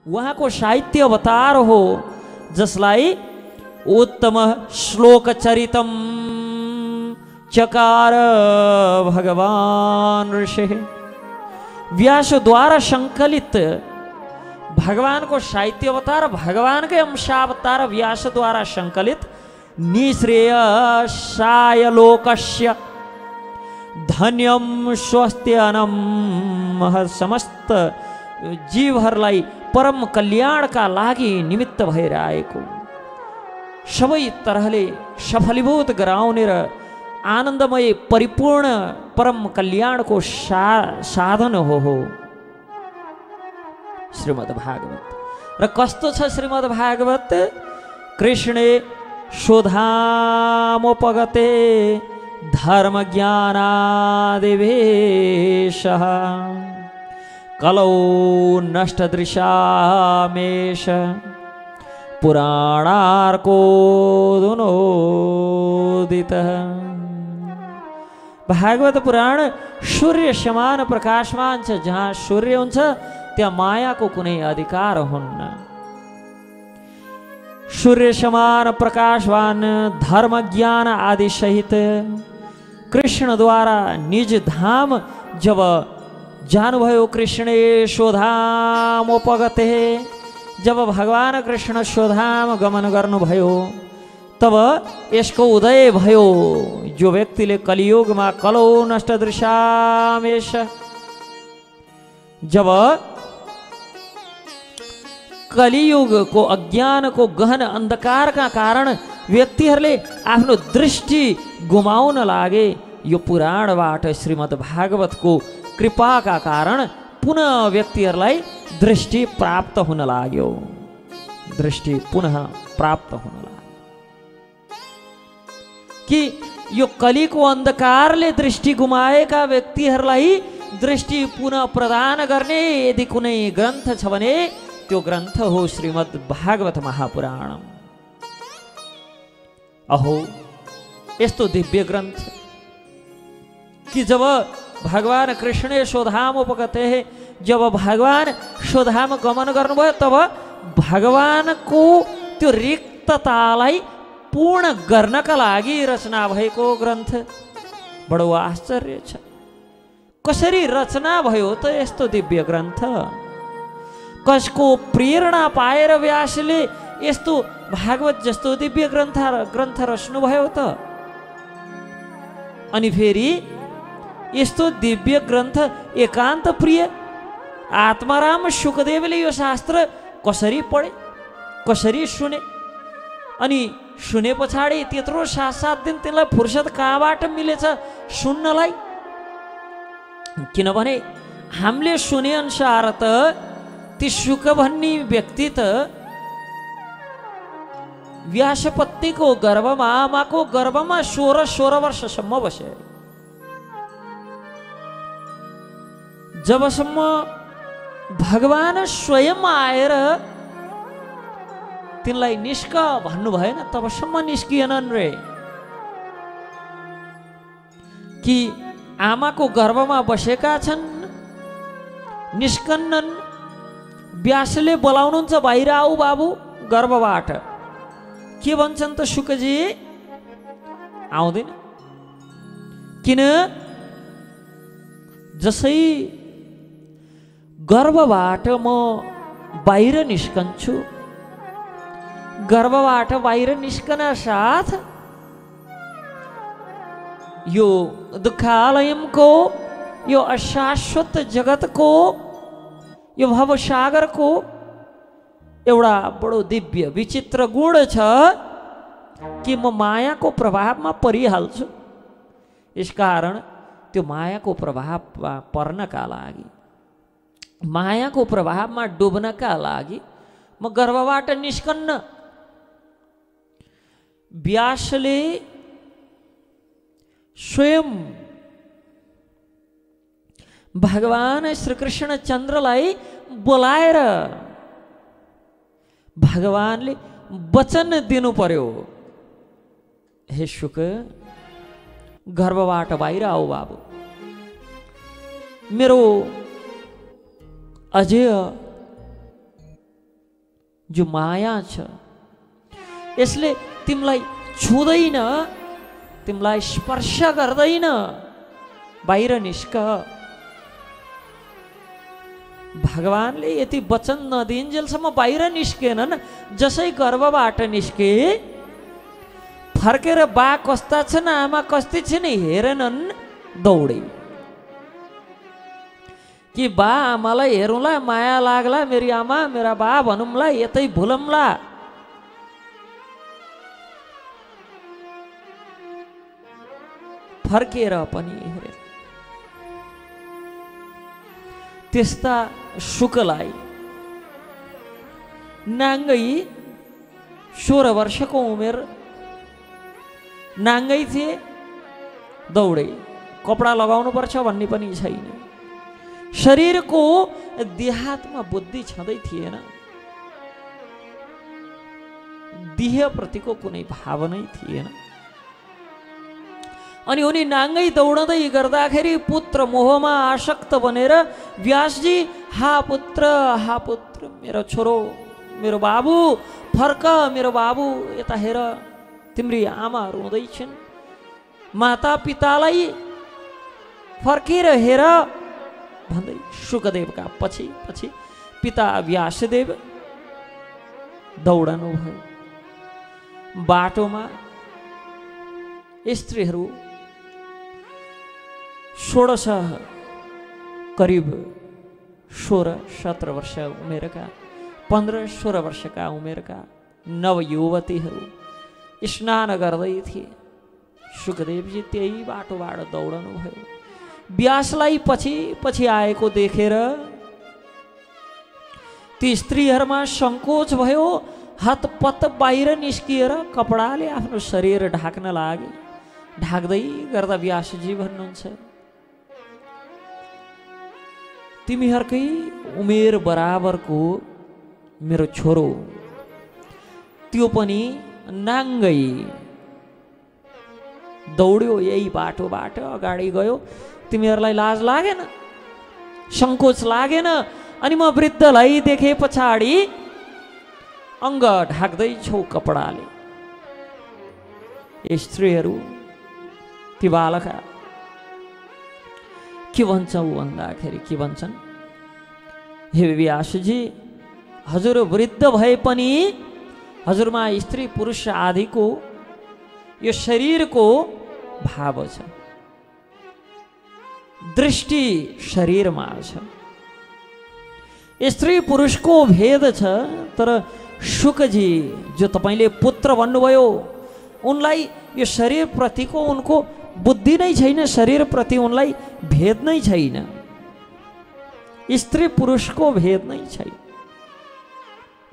उहाँको साहित्य अवतार हो, जसलाई उत्तम श्लोक चरितम चकार भगवान ऋषि। व्यासद्वारा संकलित भगवान को साहित्य अवतार, भगवान के अंशावतार व्यासद्वारा संकलित निःश्रेयसाय लोकस्य धन्यम स्वस्त्यनम समस्त जीवहरूलाई परम कल्याणका लागि निमित्त भएर आएको, सबै तरहले सफलीभूत गराउने र आनन्दमय परिपूर्ण परम कल्याणको साधन हो श्रीमद् भागवत। र कस्तो छ श्रीमद् भागवत? कृष्णे शोधामुपगते धर्म ज्ञानादिवेशः कलौ नष्टदृशामेश पुराणार्कोदुनोदितः। भागवत पुराण सूर्य समान प्रकाशमान छ। जहाँ सूर्य हुन्छ त्यहाँ मायाको कुनै अधिकार हुन्न। सूर्य समान प्रकाशवान धर्म ज्ञान आदि सहित कृष्णद्वारा निज धाम जब जानुभयो, कृष्णे स्वधामोपगते, जब भगवान कृष्ण स्वधाम गमन गर्नुभयो तब यसको उदय भयो। जो व्यक्तिले कलियुगमा कलौ नष्टदृशामेश, जब कलियुगको अज्ञानको गहन अन्धकारका कारण व्यक्तिहरूले आफ्नो दृष्टि गुमाउन लागे, यो पुराणबाट श्रीमद् भागवतको कृपाका कारण पुनः व्यक्तिहरूलाई दृष्टि प्राप्त हुन लाग्यो। दृष्टि पुनः प्राप्त हुन लाग्यो कि यो कलिको अन्धकारले दृष्टि गुमाएका व्यक्तिहरूलाई दृष्टि पुनः प्रदान गर्ने यदि कुनै ग्रन्थ छ भने त्यो ग्रन्थ हो श्रीमद् भागवत महापुराण। अहो यस्तो दिव्य ग्रन्थ कि जब भगवान कृष्ण स्वधाम उपगते, जब भगवान स्वधाम गमन गर्नुभयो तब भगवानको त्यो रिक्ततालाई पूर्ण गर्नका लागि रचना भएको ग्रन्थ। बडो आश्चर्य छ, कसरी रचना भयो त यस्तो दिव्य ग्रन्थ? कसको प्रेरणा पाएर व्यासले यस्तो भागवत जस्तो दिव्य ग्रन्थ रच्नुभयो त? अनि फेरि यस्तो दिव्य ग्रन्थ एकान्त प्रिय आत्माराम शुकदेवले यो शास्त्र कसरी पढे, कसरी सुने? अनि सुने पछाडि त्यत्रो 7-7 दिन तिनलाई फुर्सद कहाँबाट मिलेछ सुन्नलाई? किनभने हामीले सुने अनुसार त ती शुक भन्ने व्यक्ति त व्यासपत्नीको गर्भमा, आमाको गर्भमा 16 वर्षसम्म बसे। जबसम्म भगवान स्वयं आएर तिनलाई निस्क भन्नु भएन तबसम्म निस्किएनन् रे। कि आमाको गर्भमा बसेका छन्, निस्कन्नन्। व्यासले बोलाउनुहुन्छ बाहिर आऊ बाबु गर्भबाट। के भन्छन् त शुकजी? आउँदैन। किन? जसै गर्भबाट म बाहिर निस्कन्छु, गर्भबाट बाहिर निस्कन साथ यो दुःखालयको, यो अशाश्वत जगतको, यो भवसागरको एउटा बडो दिव्य विचित्र गुण छ कि म मायाको प्रभावमा परिहाल्छु। यसकारण त्यो मायाको प्रभावमा पर्नका लागि, मायाको प्रभावमा डुब्नका लागि म गर्भबाट निस्कन्न। व्यासले स्वयं भगवान श्रीकृष्ण चन्द्रलाई बोलाएर भगवानले वचन दिनु पर्यो, हे शुक गर्भबाट बाहिर आऊ बाबु, मेरो अजय जो माया छ यसले तिमीलाई छुँदैन, तिमीलाई स्पर्श गर्दैन, बाहिर निस्क। भगवानले यति वचन नदिन्जेलसम्म बाहिर निस्केनन्। जसै गर्भबाट निस्के फर्केर बा कस्ता छन् आमा कस्ती छिन् हेरेनन्, दौडे कि बा आमालाई हेरौँला, माया लाग्ला, मेरी आमा मेरा बा भनौँला, यतै भुलौँला। फर्केर पनि हेरे। त्यस्ता शुकलाई नाङ्गै 16 वर्षको उमेर नाङ्गै थिए, दौडे। कपडा लगाउनु पर्छ भन्ने पनि छैन। शरीरको देहात्मा बुद्धि छँदै थिएन, देहप्रतिको कुनै भावनै थिएन। अनि उनी नाङ्गै दौडँदै गर्दाखेरि पुत्र मोहमा आसक्त बनेर व्यासजी हा पुत्र मेरो छोरो, मेरो बाबु फर्क, मेरो बाबु यता हेर, तिम्री आमा रुँदैछन्, माता पितालाई फर्केर हेर भन्दै शुकदेवका पछि पछि पिता व्यासदेव दौडनु भयो। बाटोमा स्त्रीहरू 16 करिब 16-17 वर्ष उमेरका, 15-16 वर्षका उमेरका नवयुवतीहरू स्नान गर्दै थिए। शुकदेवजी त्यही बाटोबाट दौडनु भयो। व्यासलाई पछि पछि आएको देखेर ती स्त्रीहरूमा सङ्कोच भयो। हतपत बाहिर निस्किएर कपडाले आफ्नो शरीर ढाक्न लागे। ढाक्दै गर्दा व्यासजी भन्नुहुन्छ, तिमीहरूकै उमेर बराबरको मेरो छोरो, त्यो पनि नाङ्गै दौड्यो, यही बाटोबाट अगाडि गयो। तिमीहरूलाई लाज लागेन, सङ्कोच लागेन? अनि म वृद्धलाई देखे पछाडि अङ्ग ढाक्दैछौ कपडाले। स्त्रीहरू ती बालका के भन्छौ भन्दाखेरि के भन्छन्, हे व्यासजी, हजुर वृद्ध भए पनि हजुरमा स्त्री पुरुष आदिको यो शरीरको भाव छ, दृष्टि शरीरमा छ। स्त्री पुरुषको भेद छ, तर शुकजी जो तपाईँले पुत्र भन्नुभयो, उनलाई यो शरीर प्रतिको उनको बुद्धि नै छैन, शरीर प्रति उनलाई भेद नै छैन, स्त्री पुरुषको भेद नै छैन।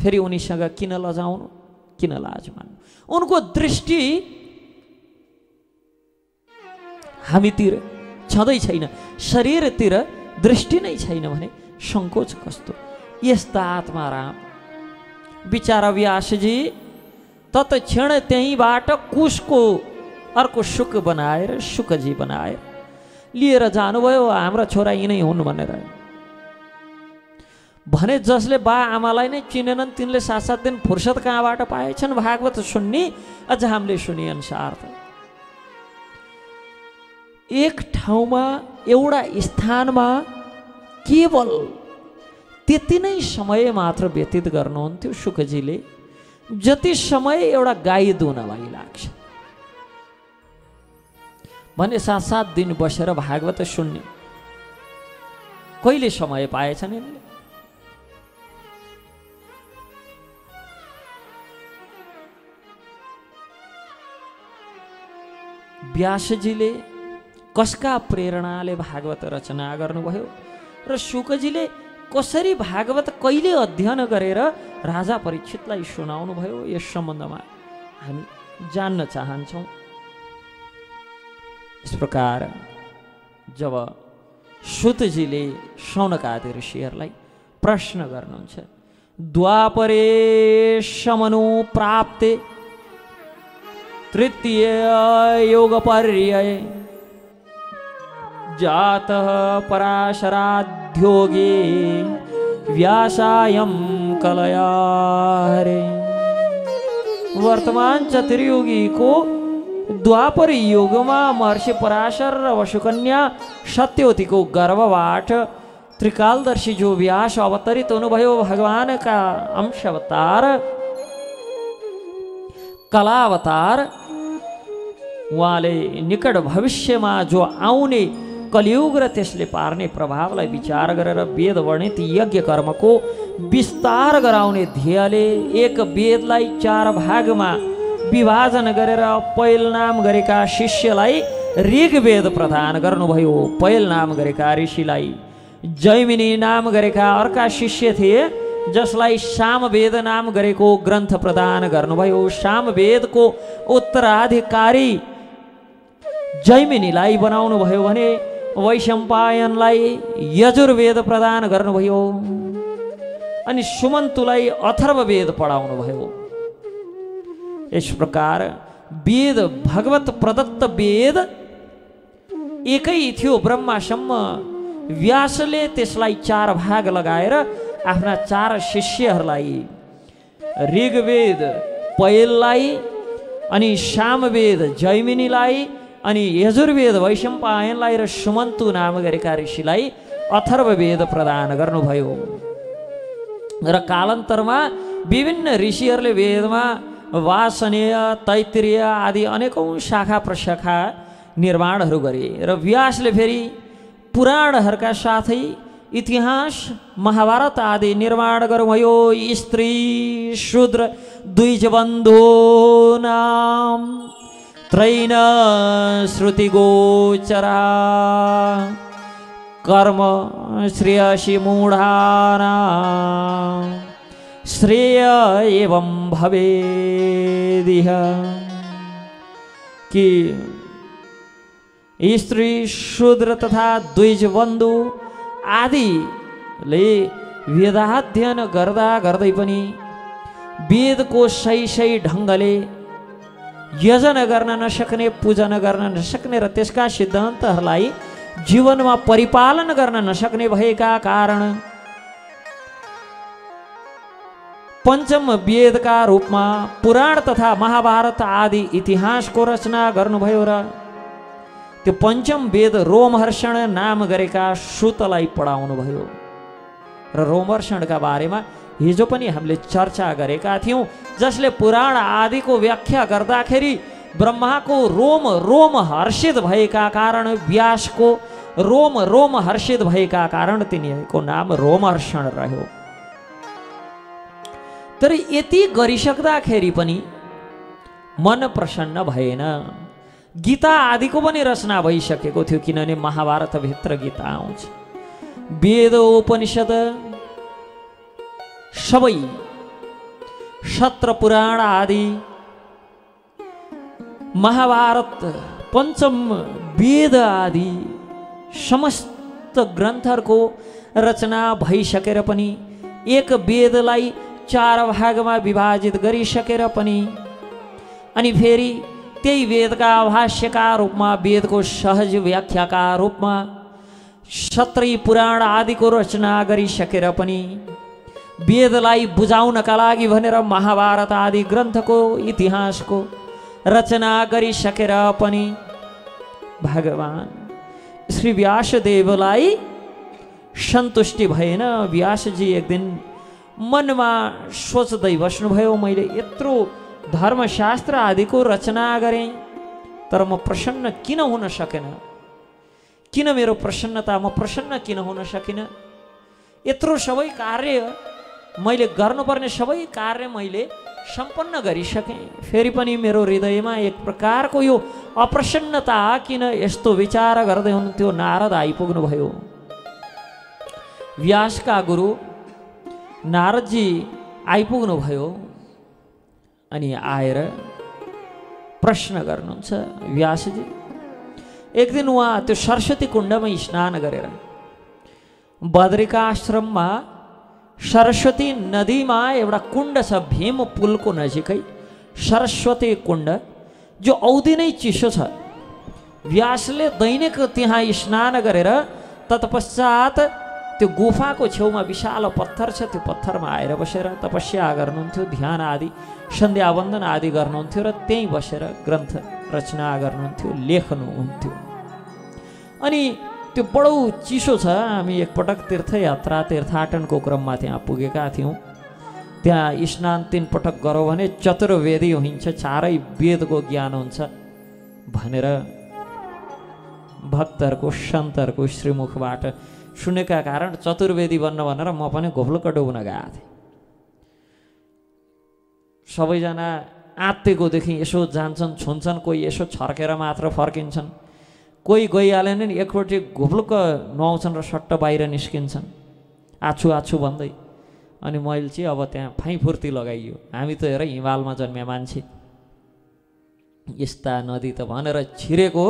फेरि उनीसँग किन लजाउनु, किन लाज मान्नु? उनको दृष्टि हामीतिर छँदै छैन, शरीरतिर दृष्टि नै छैन भने सङ्कोच कस्तो? यस्ता आत्माराम बिचारा व्यासजी तत्क्षण त्यहीँबाट कुशको अर्को शुक बनाएर, शुकजी बनाएर लिएर जानुभयो। हाम्रा छोरा यिनै हुन् भनेर भने। जसले बा आमालाई नै चिनेनन् तिनले 7-7 दिन फुर्सद कहाँबाट पाएछन् भागवत सुन्ने? अझ हामीले सुनिअनुसार त एक ठाउँमा एउटा स्थानमा केवल त्यति नै समय मात्र व्यतीत गर्नुहुन्थ्यो शुकजीले, जति समय एउटा गाई दुहुनलाई लाग्छ भने 7-7 दिन बसेर भागवत सुन्ने कहिले समय पाएछन् यिनले? व्यासजीले कसका प्रेरणाले भागवत रचना गर्नुभयो र शुकजीले कसरी भागवत कहिले अध्ययन गरेर राजा परीक्षितलाई सुनाउनु भयो, यस सम्बन्धमा हामी जान्न चाहन्छौँ। यस प्रकार जब सुतजीले शौनकादि ऋषिहरूलाई प्रश्न गर्नुहुन्छ, द्वापरे समनु प्राप्ते तृतीय योगपर्यये जातः पराशराध्योगे व्यासायं कलया हरे। वर्तमान चतुर्युगी को द्वापर युगमा महर्षि पराशर र वसुकन्या सत्यवतीको गर्भबाट त्रिकालदर्शी जो व्यास अवतरित हुनुभयो, भगवान का अंश अवतार कला अवतार, उहाँले निकट भविष्यमा जो आउने कलियुग र त्यसले पार्ने प्रभावलाई विचार गरेर वेद वर्णित यज्ञ कर्मको विस्तार गराउने ध्येयले एक वेदलाई 4 भागमा विभाजन गरेर पैल नाम गरेका शिष्यलाई ऋग्वेद प्रदान गर्नुभयो। पैल नाम गरेका ऋषिलाई जैमिनी नाम गरेका अर्का शिष्य थिए, जसलाई सामवेद नाम गरेको ग्रन्थ प्रदान गर्नुभयो। सामवेदको उत्तराधिकारी जैमिनीलाई बनाउनु भयो भने वैशम्पायनलाई यजुर्वेद प्रदान गर्नुभयो अनि सुमन्तुलाई अथर्ववेद पढाउनु भयो। इस प्रकार वेद भगवत प्रदत्त वेद एकै थियो ब्रह्मासम्म। व्यासले त्यसलाई 4 भाग लगाएर आफ्ना 4 शिष्यहरूलाई ऋग्वेद पैललाई अनि सामवेद जैमिनीलाई अनि यजुर्वेद वैशम्पायनलाई र सुमन्तु नाम गरेका ऋषिलाई अथर्ववेद प्रदान गर्नुभयो। र कालान्तरमा विभिन्न ऋषिहरूले वेदमा वासनीय तैत्तिरीय आदि अनेकौं शाखा प्रशाखा निर्माणहरू गरे र व्यासले फेरि पुराणहरूका साथै इतिहास महाभारत आदि निर्माण गर्नुभयो। स्त्री शूद्र द्विजबन्धो नाम त्रैन श्रुति गोचरा कर्म श्रेयसी मूढ़ाना श्रेय एवं भवेदिह। कि स्त्री शूद्र तथा द्विजबन्धु आदिले वेदाध्ययन गर्दा गर्दै पनि वेदको सही ढङ्गले यजन गर्न नसक्ने, पूजन गर्न नसक्ने र त्यसका सिद्धान्तहरूलाई जीवनमा परिपालन गर्न नसक्ने भएका कारण पञ्चम वेदका रूपमा पुराण तथा महाभारत आदि इतिहासको रचना गर्नुभयो र त्यो पञ्चम वेद रोमहर्षण नाम गरेका सूतलाई पढाउनु भयो। र रोमहर्षणका बारेमा हिजो पनि हामीले चर्चा गरेका थियौँ, जसले पुराण आदिको व्याख्या गर्दाखेरि ब्रह्माको रोम हर्षित भएका कारण, व्यासको रोम हर्षित भएका कारण तिनीहरूको नाम रोमहर्षण रह्यो। तर यति गरिसक्दाखेरि पनि मन प्रसन्न भएन। गीता आदिको पनि रचना भइसकेको थियो, किनभने महाभारतभित्र गीता आउँछ। वेद उपनिषद सबै सत्र पुराण आदि महाभारत पञ्चम वेद आदि समस्त ग्रन्थहरूको रचना भइसकेर पनि एक वेदलाई 4 भागमा विभाजित गरिसकेर पनि अनि फेरि त्यही वेदका भाष्यका रूपमा, वेदको सहज व्याख्याका रूपमा सत्रै पुराण आदिको रचना गरिसकेर पनि वेदलाई बुझाउनका लागि भनेर महाभारत आदि ग्रन्थको इतिहासको रचना गरिसकेर पनि भगवान श्री व्यासदेवलाई सन्तुष्टि भएन। व्यासजी एक दिन मनमा सोच्दै बस्नुभयो, मैले यत्रो धर्मशास्त्र आदिको रचना गरेँ तर म प्रसन्न किन हुन सकेन? किन मेरो प्रसन्नता, म प्रसन्न किन हुन सकिनँ? यत्रो सबै कार्य मैले गर्नुपर्ने सबै कार्य मैले सम्पन्न गरिसकेँ, फेरि पनि मेरो हृदयमा एक प्रकारको यो अप्रसन्नता किन? यस्तो विचार गर्दै हुनुहुन्थ्यो, नारद आइपुग्नुभयो। व्यासका गुरु नारदजी आइपुग्नुभयो अनि आएर प्रश्न गर्नुहुन्छ। व्यासजी एक दिन उहाँ त्यो सरस्वती कुण्डमा स्नान गरेर बद्रिकाश्रममा सरस्वती नदीमा एउटा कुण्ड छ, भीम पुलको नजिकै सरस्वती कुण्ड, जो औधी नै चिसो छ। व्यासले दैनिक त्यहाँ स्नान गरेर तत्पश्चात त्यो गुफाको छेउमा विशाल पत्थर छ, त्यो पत्थरमा आएर बसेर तपस्या गर्नुहुन्थ्यो, ध्यान आदि सन्ध्यावन्दन आदि गर्नुहुन्थ्यो र त्यहीँ बसेर ग्रन्थ रचना गर्नुहुन्थ्यो, लेख्नुहुन्थ्यो। अनि त्यो बडो चिसो छ। हामी एकपटक तीर्थयात्रा तीर्थाटनको क्रममा त्यहाँ पुगेका थियौँ। त्यहाँ स्नान 3 पटक गरौँ भने चतुर्वेदी हुन्छ, 4 वेदको ज्ञान हुन्छ भनेर भक्तहरूको सन्तहरूको श्रीमुखबाट सुनेका कारण चतुर्वेदी बन्न भनेर म पनि घोप्लुक्क डुब्न गएको थिएँ। सबैजना आत्तिएकोदेखि यसो जान्छन्, छुन्छन्, कोही यसो छर्केर मात्र फर्किन्छन्, कोही गइहालेन नि एकपट्टि घोप्लुक्क नुहाउँछन् र सट्ट बाहिर निस्किन्छन् आछु आछु भन्दै। अनि मैले चाहिँ अब त्यहाँ फाइफुर्ती लगाइयो, हामी त हेर हिमालमा जन्मे मान्छे, यस्ता नदी त भनेर छिरेको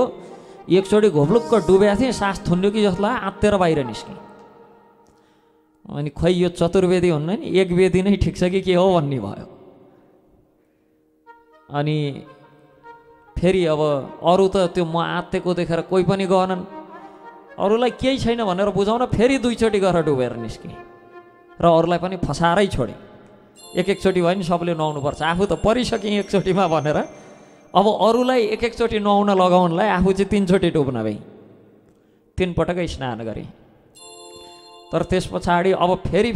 एकचोटि घोप्लुक्क डुबेको थिएँ, सास थुन्यो कि जस्तो आत्तेर बाहिर निस्केँ। अनि खै यो चतुर्वेदी हुन्न नि, एक वेदी नै ठिक छ कि के हो भन्ने भयो। अनि फेरि अब अरू त त्यो म आत्तेको देखेर कोही पनि गएनन्, अरूलाई केही छैन भनेर बुझाउन फेरि 2 चोटि गएर डुबेर निस्केँ र अरूलाई पनि फसारै छोडेँ। एक चोटि भयो नि सबले नुहाउनुपर्छ, आफू त परिसकेँ एकचोटिमा भनेर अब अरूलाई एक चोटि नुहाउन लगाउनलाई आफू चाहिँ 3 चोटि डुब्न भएँ। 3 पटकै स्नान गरेँ। तर त्यस पछाडि अब फेरि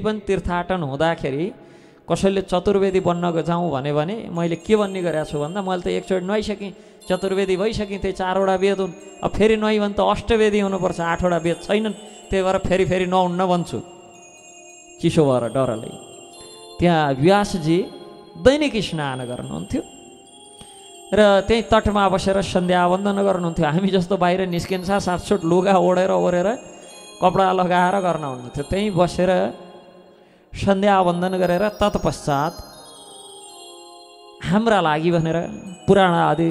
पनि तीर्थाटन हुँदाखेरि कसैले चतुर्वेदी बन्न जाउँ भने मैले के भन्ने गरेको छु भन्दा मैले त एकचोटि नुहाइसकेँ, चतुर्वेदी भइसकेँ, त्यही 4वटा वेद हुन्। अब फेरि नुहाइ भने त अष्टवेदी हुनुपर्छ, 8वटा वेद छैनन्, त्यही भएर फेरि नुहाउन्न भन्छु चिसो भएर डरले। त्यहाँ व्यासजी दैनिक स्नान गर्नुहुन्थ्यो र त्यही तटमा बसेर सन्ध्यावन्दन गर्नुहुन्थ्यो। हामी जस्तो बाहिर निस्किन्छ सातसुट लुगा ओढेर कपडा लगाएर गर्नुहुन्थ्यो। त्यहीँ बसेर सन्ध्यावन्दन गरेर तत्पश्चात हाम्रा लागि भनेर पुराण आदि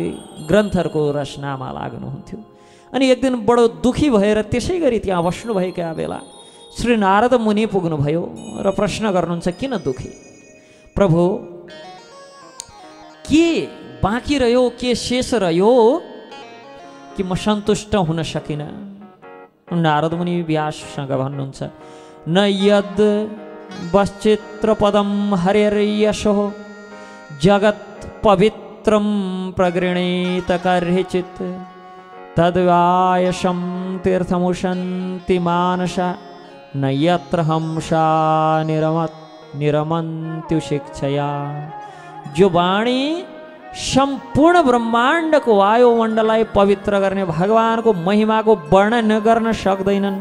ग्रन्थहरूको रचनामा लाग्नुहुन्थ्यो। अनि एक दिन बडो दुखी भएर त्यसै गरी त्यहाँ बस्नुभएका बेला श्री नारद मुनि पुग्नुभयो र प्रश्न गर्नुहुन्छ, किन दुखी प्रभु, के बाँकी रह्यो, के शेष रह्यो कि म सन्तुष्ट हुन सकिनँ? नारद मुनि व्याससँग भन्नुहुन्छ, न यद वश्चित्र पदम हरिर्यशो जगत् पवित्रं प्रगृणीत कर्हिचित् तद्वायशं तीर्थमुशन्ति मानसा न यत्र हंसा निरमन्त्यु शिक्षया। जो वाणी सम्पूर्ण ब्रह्माण्ड को वायुमण्डललाई पवित्र गर्ने भगवानको महिमाको वर्णन गर्न सक्दैनन्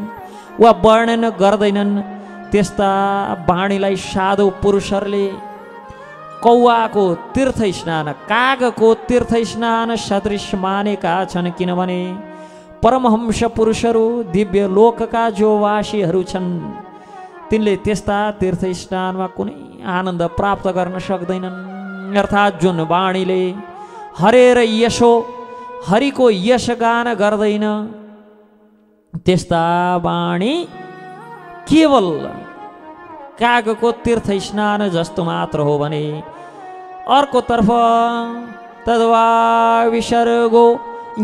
वा वर्णन गर्दैनन्, त्यस्ता वाणीलाई साधु पुरुषहरूले कौवाको तीर्थ स्नान, कागको तीर्थ स्नान सदृश मानेका छन्। किनभने परमहंस पुरुषहरू दिव्य लोकका जो वासीहरू छन् तिनले त्यस्ता तीर्थ स्नानमा कुनै आनन्द प्राप्त गर्न सक्दैनन्। अर्थात् जुन वाणीले हरेर यशो, हरिको यश गान गर्दैन, त्यस्ता वाणी केवल कागको तीर्थ स्नान जस्तो मात्र हो भने अर्कोतर्फ तद्वा विसर्गो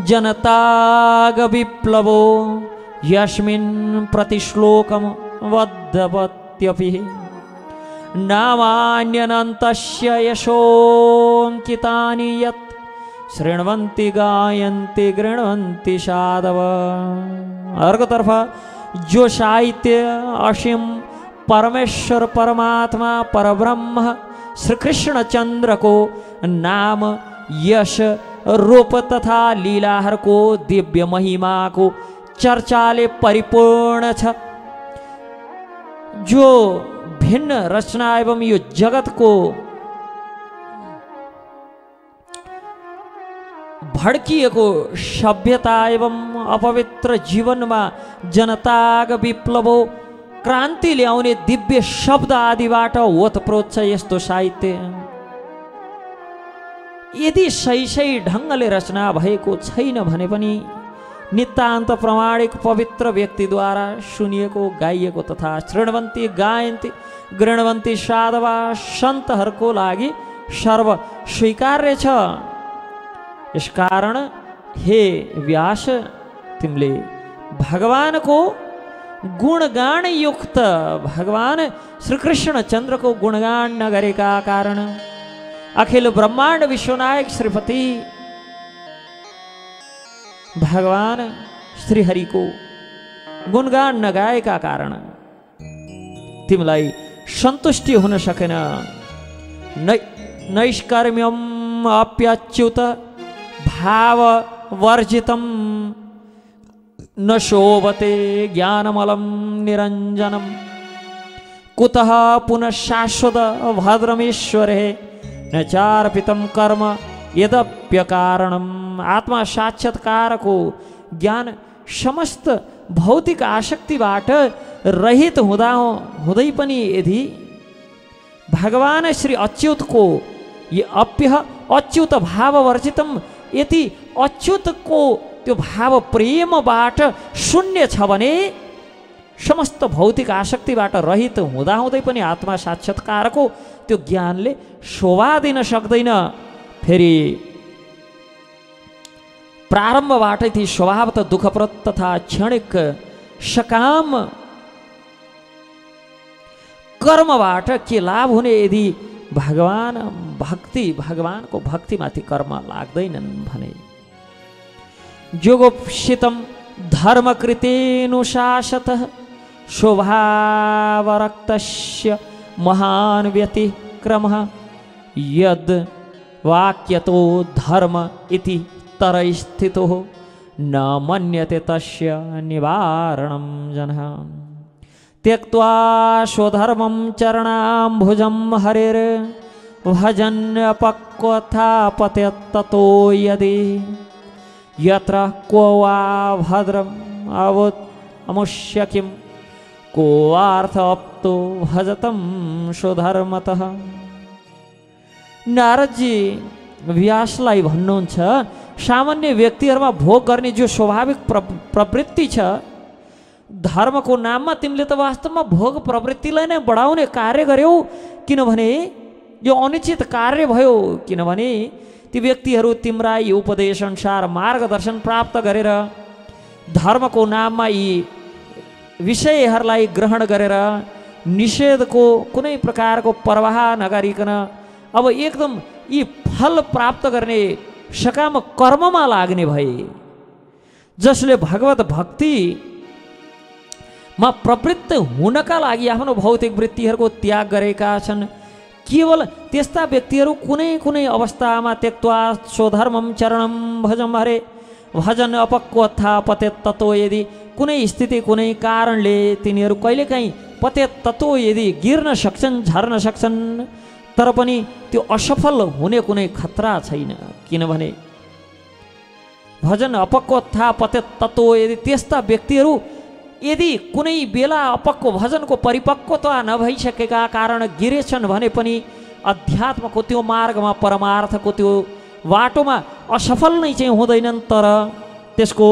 जनताग विप्लवो यस्मिन् प्रतिश्लोकम वद्धवत्यपि नामान्यनन्तस्य यशोऽङ्कितानि यत् शृण्वन्ति गायन्ति गृह्णन्ति साधव। अर्कोतर्फ जो साहित्य असीम परमेश्वर परमात्मा परब्रह्म श्री कृष्ण चंद्र को नाम यश रूप तथा लीलाहरूको दिव्य महिमा को चर्चाले परिपूर्ण छ, जो भिन्न रचना एवं यो जगत को भड्किएको सभ्यता एवं अपवित्र जीवनमा जनताग विप्लवो क्रान्ति ल्याउने दिव्य शब्द आदिबाट ओतप्रोत छ यस्तो साहित्य। यदि सही ढङ्गले रचना भएको छैन भने पनि नितान्त प्रमाणिक पवित्र व्यक्तिद्वारा सुनिएको गाइएको तथा शृण्वन्ति गायन्ति गृह्णवन्ति साधवा सन्तहरूको लागि सर्व स्वीकार्य छ। यसकारण हे व्यास, तिमीले भगवानको गुणगान युक्त भगवान श्री कृष्ण चंद्र को गुणगान न गरेका कारण अखिल ब्रह्मांड विश्वनायक श्रीपति भगवान श्री हरि को गुणगान नगाएका कारण तिमीलाई सन्तुष्टि हुन सकेन। नैष्कर्म्यम अप्यच्युत भाव वर्जितम न शोभते ज्ञानमलं निरंजनम कुतः पुनः शाश्वत भद्रमेश्वरे न चार्पितम कर्म यद्यप्य कारणम। आत्मा साक्षात्कार को ज्ञान समस्त भौतिक आसक्तिबाट रहित हुँदै पनि यदि भगवान श्री अच्युत को ये अच्युत भाव वर्जितम यति अच्युत को त्यो भाव प्रेमबाट शून्य छ भने समस्त भौतिक आसक्तिबाट रहित हुँदाहुँदै पनि आत्मा साक्षात्कारको त्यो ज्ञानले शोभा दिन सक्दैन। फेरि प्रारम्भबाटै ती स्वभावतः दुःखप्रद तथा क्षणिक सकाम कर्मबाट के लाभ हुने यदि भगवानको भक्तिमाथि कर्म लाग्दैनन् भने। जोगोप्सितं धर्मकृतेनुशासतः शोभावरक्तस्य महान् व्यतिक्रमः यद् वाक्यतो धर्म इति तरस्थितो न मन्यते तस्य निवारणं जनः। त्यक्त्वा स्वधर्मं चरणाम्भुजं हरेर् भजन्यपक्वथापतेत्ततो यदि यत्र को वा भद्रम् अमुष्य किं को वार्थप्तो भजतं स्वधर्मतः। नारदजी व्यासलाई भन्नुहुन्छ सामान्य व्यक्तिहरुमा भोग गर्ने जो स्वाभाविक प्रवृत्ति छ धर्मको नाममा तिमीले त वास्तवमा भोग प्रवृत्तिलाई नै बढाउने कार्य गर्यौ, किनभने यो अनुचित कार्य भयो। किनभने ती व्यक्तिहरू तिम्रा यी उपदेश अनुसार मार्गदर्शन प्राप्त गरेर धर्मको नाममा यी विषयहरूलाई ग्रहण गरेर निषेधको कुनै प्रकारको परवाह नगरिकन अब एकदम यी फल प्राप्त गर्ने सकाम कर्ममा लाग्ने भए, जसले भगवत भक्तिमा प्रवृत्त हुनका लागि आफ्नो भौतिक वृत्तिहरूको त्याग गरेका छन्। केवल त्यस्ता व्यक्तिहरू कुनै कुनै अवस्थामा त्यक्त्वा स्वधर्मम चरणम भजम हरे भजन अपक्वथा पतेत तत्व यदि कुनै स्थिति कुनै कारणले तिनीहरू कहिलेकाहीँ पतेत तत्व यदि गिर्न सक्छन् झर्न सक्छन् तर पनि त्यो असफल हुने कुनै खतरा छैन। किनभने भजन अपक्वथा पतेत तत्व यदि त्यस्ता व्यक्तिहरू यदि कुनै बेला अपक्व भजनको परिपक्वता नभइसकेका कारण गिरेछन् भने पनि अध्यात्मको त्यो मार्गमा परमार्थको त्यो बाटोमा असफल नै चाहिँ हुँदैनन्। तर त्यसको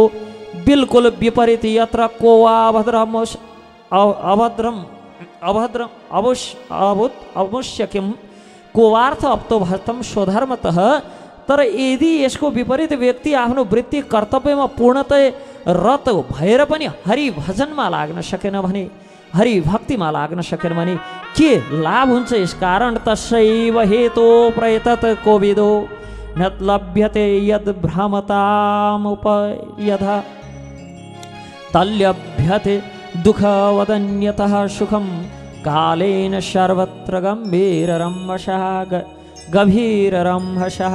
बिल्कुल विपरीत यत्र को वा अवश्य किम को वार्थ अप्तो भजतम स्वधर्मतः। तर यदि यसको विपरीत व्यक्ति आफ्नो वृत्ति कर्तव्यमा पूर्णतः रत भएर पनि हरि भजनमा लाग्न सकेन भने, हरि भक्तिमा लाग्न सकेन भने के लाभ हुन्छ? यस कारण तस्यैव हेतो प्रयतत कोविदो न लभ्यते यद् भ्रामतामुपयधा तल्यभ्यते दुःखवदन्यतः सुखं कालेन सर्वत्र गभीररंहसः।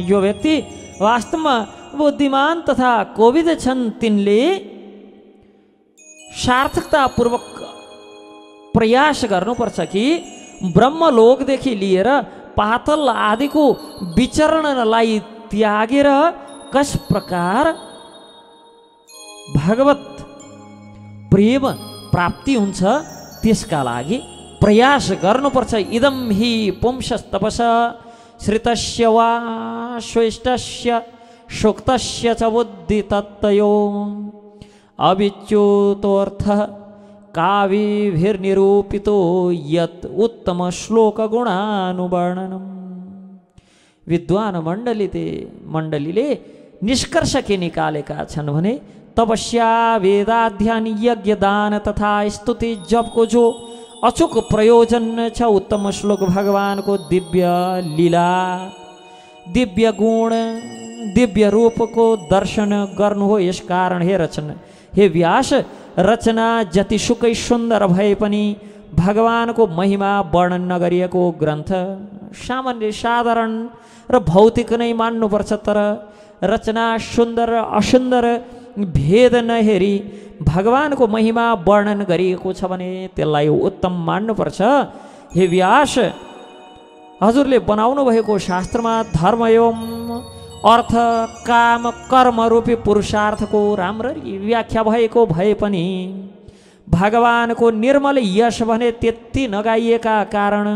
जो व्यक्ति वास्तवमा बुद्धिमान तथा कोविद छन् तिनले सार्थकतापूर्वक प्रयास गर्नुपर्छ कि ब्रह्मलोकदेखि लिएर पातल आदिको विचरणलाई त्यागेर कस प्रकार भगवत प्रेम प्राप्ति हुन्छ त्यसका लागि प्रयास गर्नुपर्छ। इदं हि पुंसस्तपस श्रितस्य वा श्वेष्टस्य शुक्तस्य च बुद्धि तत्तयो अविच्युतोऽर्थः काव्यभिर्निरूपितो यत् उत्तम श्लोक गुणानुवर्णनम्। विद्वान मण्डलीले निष्कर्ष के निकालेका छन् भने तपस्या वेदाध्ययन यज्ञ दान तथा स्तुति जपको जो अचूक प्रयोजन छ उत्तम श्लोक भगवानको दिव्य लीला दिव्य गुण दिव्य रूपको दर्शन गर्नु हो। यस कारण हे व्यास रचना जतिसुकै सुन्दर भए पनि भगवानको महिमा वर्णन नगरिएको ग्रन्थ सामान्य साधारण र भौतिक नै मान्नुपर्छ। तर रचना सुन्दर असुन्दर भेद नहेरी भगवानको महिमा वर्णन गरिएको छ भने त्यसलाई उत्तम मान्नुपर्छ। हे व्यास हजुरले बनाउनु भएको शास्त्रमा धर्म एवं अर्थ काम कर्म रूपी पुरुषार्थको राम्ररी व्याख्या भएको भए पनि भगवानको निर्मल यश भने त्यति नगाइएका कारण